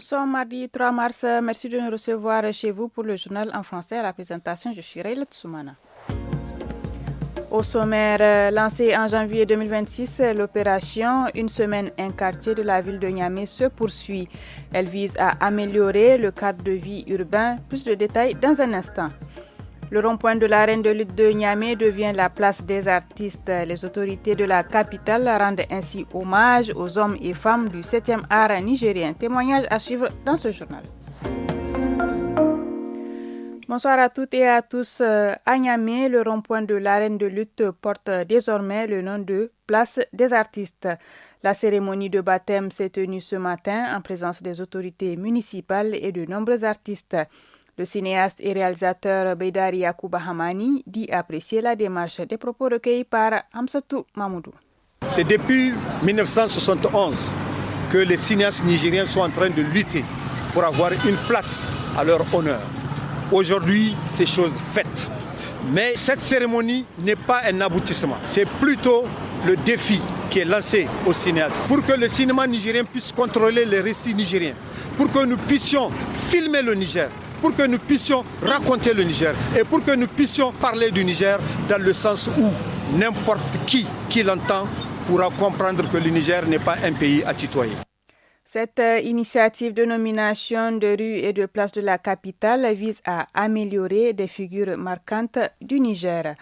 sommes mardi 3 mars. Merci de nous recevoir chez vous pour le journal en français. À la présentation, je suis Rayla Tsoumana. Au sommaire, lancée en janvier 2026, l'opération Une semaine, un quartier de la ville de Niamey se poursuit. Elle vise à améliorer le cadre de vie urbain. Plus de détails dans un instant. Le rond-point de l'arène de lutte de Niamey devient la place des artistes. Les autorités de la capitale rendent ainsi hommage aux hommes et femmes du 7e art nigérien. Témoignage à suivre dans ce journal. Bonsoir à toutes et à tous. À Niamey, le rond-point de l'arène de lutte porte désormais le nom de place des artistes. La cérémonie de baptême s'est tenue ce matin en présence des autorités municipales et de nombreux artistes. Le cinéaste et réalisateur Beidari Yacouba Hamani dit apprécier la démarche des propos recueillis par Hamsatou Mamoudou. C'est depuis 1971 que les cinéastes nigériens sont en train de lutter pour avoir une place à leur honneur. Aujourd'hui, c'est chose faite. Mais cette cérémonie n'est pas un aboutissement. C'est plutôt le défi qui est lancé aux cinéastes pour que le cinéma nigérien puisse contrôler les récits nigériens, pour que nous puissions filmer le Niger, pour que nous puissions raconter le Niger et pour que nous puissions parler du Niger dans le sens où n'importe qui l'entend pourra comprendre que le Niger n'est pas un pays à tutoyer. Cette initiative de nomination de rues et de places de la capitale vise à améliorer des figures marquantes du Niger.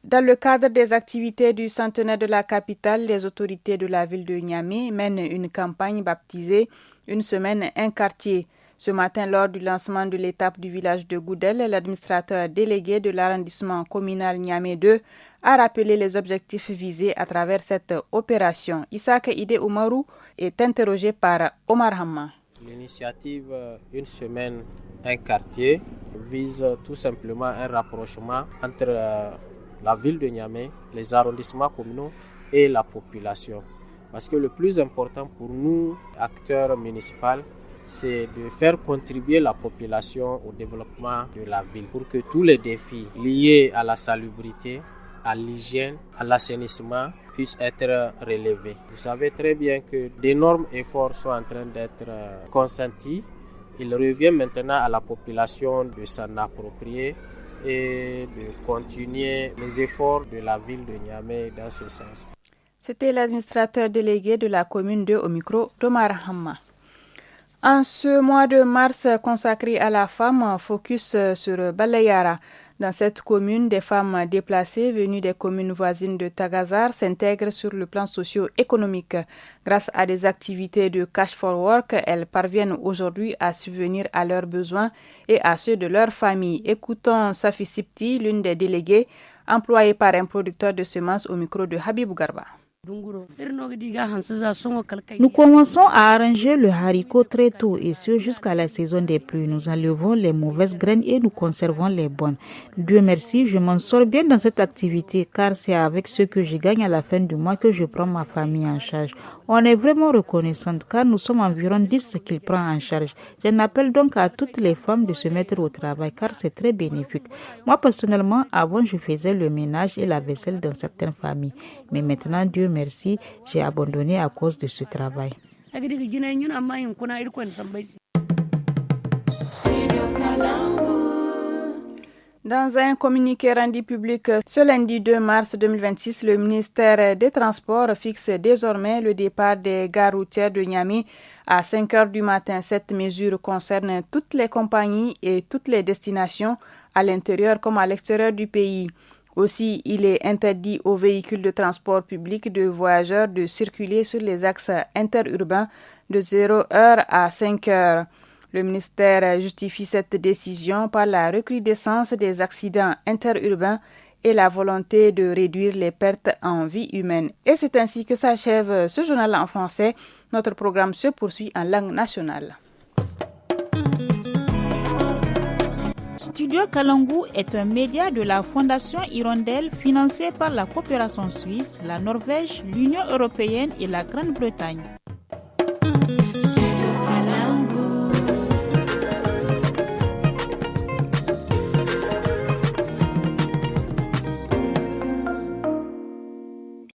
Dans le cadre des activités du centenaire de la capitale, les autorités de la ville de Niamey mènent une campagne baptisée « Une semaine, un quartier ». Ce matin, lors du lancement de l'étape du village de Goudel, l'administrateur délégué de l'arrondissement communal Niamey 2 a rappelé les objectifs visés à travers cette opération. Issaka Ide Oumarou est interrogé par Omar Hamma. L'initiative Une semaine, un quartier vise tout simplement un rapprochement entre la ville de Niamey, les arrondissements communaux et la population. Parce que le plus important pour nous, acteurs municipaux, c'est de faire contribuer la population au développement de la ville pour que tous les défis liés à la salubrité, à l'hygiène, à l'assainissement puissent être relevés. Vous savez très bien que d'énormes efforts sont en train d'être consentis. Il revient maintenant à la population de s'en approprier et de continuer les efforts de la ville de Niamey dans ce sens. C'était l'administrateur délégué de la commune 2 au micro d'Omar Hamma. En ce mois de mars consacré à la femme, focus sur Balayara. Dans cette commune, des femmes déplacées venues des communes voisines de Tagazar s'intègrent sur le plan socio-économique. Grâce à des activités de cash for work, elles parviennent aujourd'hui à subvenir à leurs besoins et à ceux de leur famille. Écoutons Safi Sipti, l'une des déléguées, employée par un producteur de semences au micro de Habibou Garba. Nous commençons à arranger le haricot très tôt et ce jusqu'à la saison des pluies. Nous enlevons les mauvaises graines et nous conservons les bonnes. Dieu merci, je m'en sors bien dans cette activité car c'est avec ce que je gagne à la fin du mois que je prends ma famille en charge. On est vraiment reconnaissante car nous sommes environ 10 qu'il prend en charge. J'en appelle donc à toutes les femmes de se mettre au travail car c'est très bénéfique. Moi personnellement, avant je faisais le ménage et la vaisselle dans certaines familles. Mais maintenant, Dieu merci, j'ai abandonné à cause de ce travail. Dans un communiqué rendu public ce lundi 2 mars 2026, le ministère des Transports fixe désormais le départ des gares routières de Niamey à 5 heures du matin. Cette mesure concerne toutes les compagnies et toutes les destinations à l'intérieur comme à l'extérieur du pays. Aussi, il est interdit aux véhicules de transport public de voyageurs de circuler sur les axes interurbains de 0 heure à 5 heures. Le ministère justifie cette décision par la recrudescence des accidents interurbains et la volonté de réduire les pertes en vie humaine. Et c'est ainsi que s'achève ce journal en français. Notre programme se poursuit en langue nationale. Studio Kalangu est un média de la Fondation Hirondelle financé par la coopération suisse, la Norvège, l'Union européenne et la Grande-Bretagne.